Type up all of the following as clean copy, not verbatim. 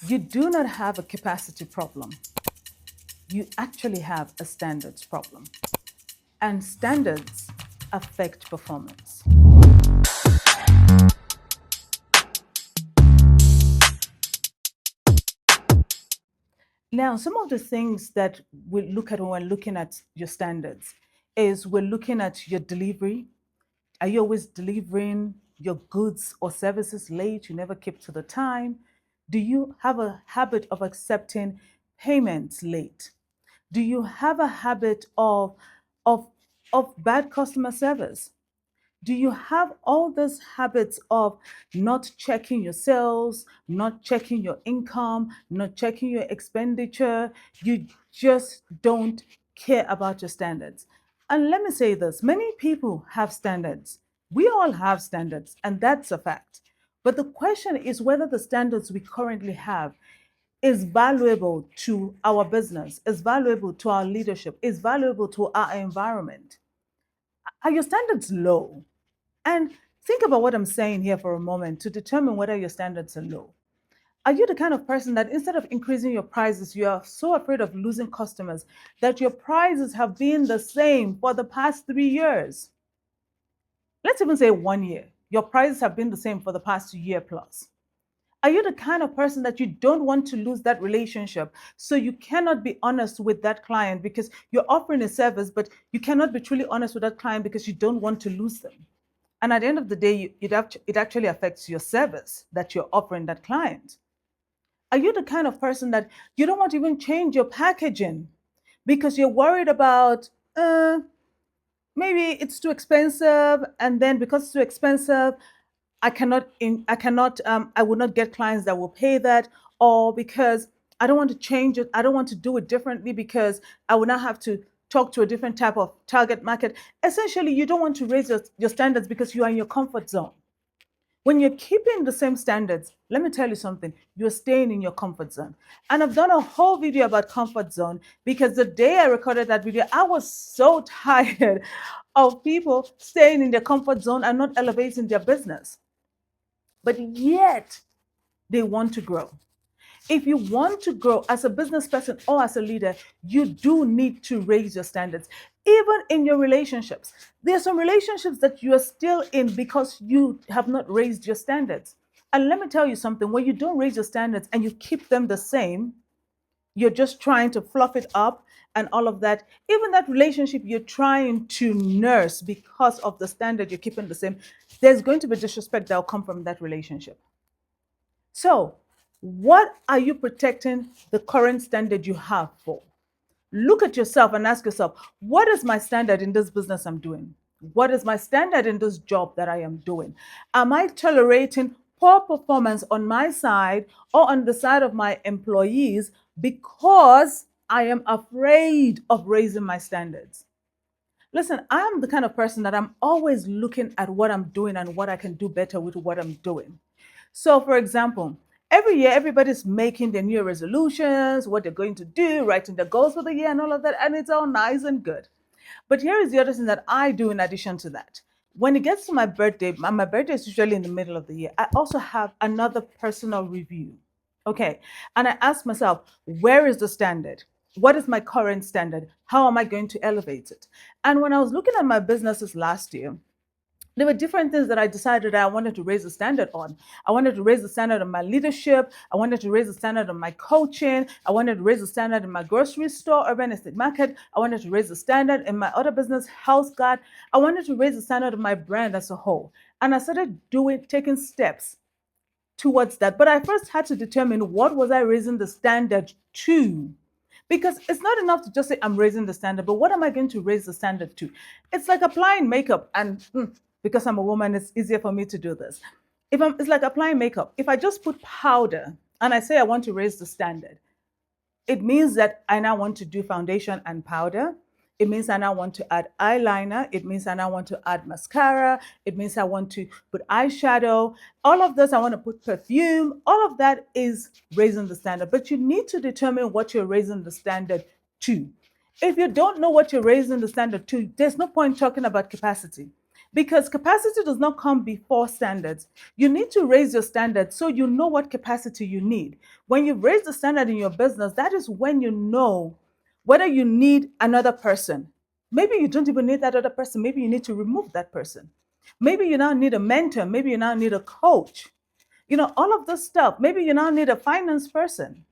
You do not have a capacity problem. You actually have a standards problem. And standards affect performance. Now, some of the things that we look at when we're looking at your standards is we're looking at your delivery. Are you always delivering your goods or services late? You never keep to the time? Do you have a habit of accepting payments late? Do you have a habit of, of bad customer service? Do you have all those habits of not checking your sales, not checking your income, not checking your expenditure? You just don't care about your standards. And let me say this, many people have standards. We all have standards, and that's a fact. But the question is whether the standards we currently have is valuable to our business, is valuable to our leadership, is valuable to our environment. Are your standards low? And think about what I'm saying here for a moment to determine whether your standards are low. Are you the kind of person that instead of increasing your prices, you are so afraid of losing customers that your prices have been the same for the past 3 years? Let's even say 1 year. Your prices have been the same for the past year plus. Are you the kind of person that you don't want to lose that relationship? So you cannot be honest with that client because you're offering a service, but you cannot be truly honest with that client because you don't want to lose them. And at the end of the day, it actually affects your service that you're offering that client. Are you the kind of person that you don't want to even change your packaging because you're worried about maybe it's too expensive, and then because it's too expensive, I will not get clients that will pay that, or because I don't want to change it, I don't want to do it differently because I will not have to talk to a different type of target market. Essentially, you don't want to raise your standards because you are in your comfort zone. When you're keeping the same standards, let me tell you something, you're staying in your comfort zone. And I've done a whole video about comfort zone because the day I recorded that video, I was so tired of people staying in their comfort zone and not elevating their business. But yet, they want to grow. If you want to grow as a business person or as a leader, you do need to raise your standards. Even in your relationships, there are some relationships that you are still in because you have not raised your standards. And let me tell you something, when you don't raise your standards and you keep them the same, you're just trying to fluff it up and all of that. Even that relationship you're trying to nurse because of the standard you're keeping the same, there's going to be disrespect that will come from that relationship. So, what are you protecting the current standard you have for? Look at yourself and ask yourself, what is my standard in this business I'm doing? What is my standard in this job that I am doing? Am I tolerating poor performance on my side or on the side of my employees because I am afraid of raising my standards? Listen, I'm the kind of person that I'm always looking at what I'm doing and what I can do better with what I'm doing. So, for example, every year everybody's making their new resolutions, what they're going to do, writing their goals for the year, and all of that, and it's all nice and good. But here is the other thing that I do in addition to that. When it gets to my birthday, my birthday is usually in the middle of the year, I also have another personal review. Okay. And I ask myself, where is the standard? What is my current standard? How am I going to elevate it? And when I was looking at my businesses last year, there were different things that I decided I wanted to raise the standard on. I wanted to raise the standard on my leadership. I wanted to raise the standard on my coaching. I wanted to raise the standard in my grocery store, urban estate market. I wanted to raise the standard in my other business, House Guard. I wanted to raise the standard of my brand as a whole. And I started taking steps towards that. But I first had to determine what was I raising the standard to. Because it's not enough to just say I'm raising the standard, but what am I going to raise the standard to? It's like applying makeup, and because I'm a woman, it's easier for me to do this. It's like applying makeup. If I just put powder and I say I want to raise the standard, it means that I now want to do foundation and powder. It means I now want to add eyeliner. It means I now want to add mascara. It means I want to put eyeshadow. All of this, I want to put perfume. All of that is raising the standard. But you need to determine what you're raising the standard to. If you don't know what you're raising the standard to, there's no point talking about capacity. because capacity does not come before standards. You need to raise your standards so you know what capacity you need. When you raise the standard in your business, that is when you know whether you need another person. Maybe you don't even need that other person. Maybe you need to remove that person. Maybe you now need a mentor. Maybe you now need a coach. All of this stuff. Maybe you now need a finance person.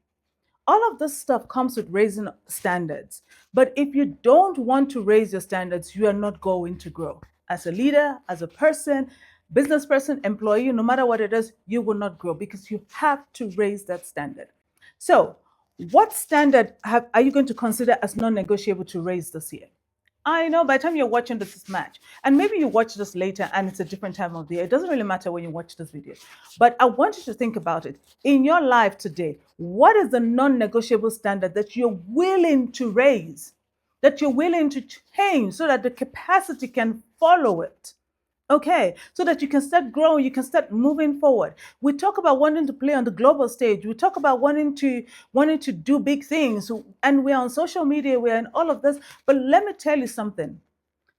All of this stuff comes with raising standards. But if you don't want to raise your standards, you are not going to grow. As a leader, as a person, business person, employee, no matter what it is, you will not grow because you have to raise that standard. So, what standard are you going to consider as non negotiable to raise this year? I know by the time you're watching this match, and maybe you watch this later and it's a different time of the year, it doesn't really matter when you watch this video. But I want you to think about it. In your life today, what is the non negotiable standard that you're willing to raise, that you're willing to change so that the capacity can follow it? Okay, so that you can start growing, you can start moving forward. We talk about wanting to play on the global stage. We talk about wanting to do big things, and we're on social media, we're in all of this. But let me tell you something.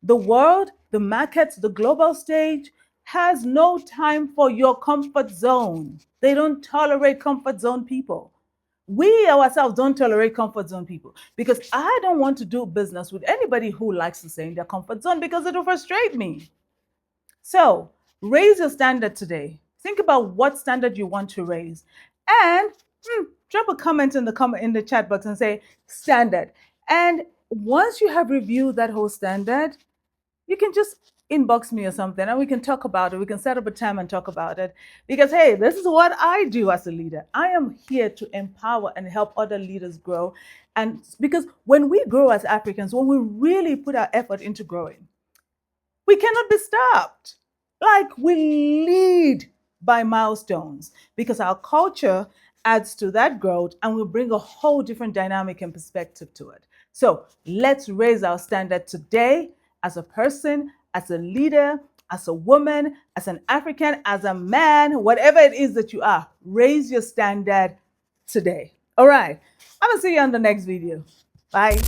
The world, the markets, the global stage has no time for your comfort zone. They don't tolerate comfort zone people. We ourselves don't tolerate comfort zone people because I don't want to do business with anybody who likes to stay in their comfort zone because it'll frustrate me. So raise your standard today. Think about what standard you want to raise, and drop a comment in the chat box and say standard. And once you have reviewed that whole standard, you can just inbox me or something, and we can talk about it. We can set up a time and talk about it. Because hey, this is what I do as a leader. I am here to empower and help other leaders grow. And because when we grow as Africans, when we really put our effort into growing, we cannot be stopped. Like we lead by milestones because our culture adds to that growth and will bring a whole different dynamic and perspective to it. So let's raise our standard today as a person, as a leader, as a woman, as an African, as a man, whatever it is that you are, raise your standard today. All right. I'm going to see you on the next video. Bye.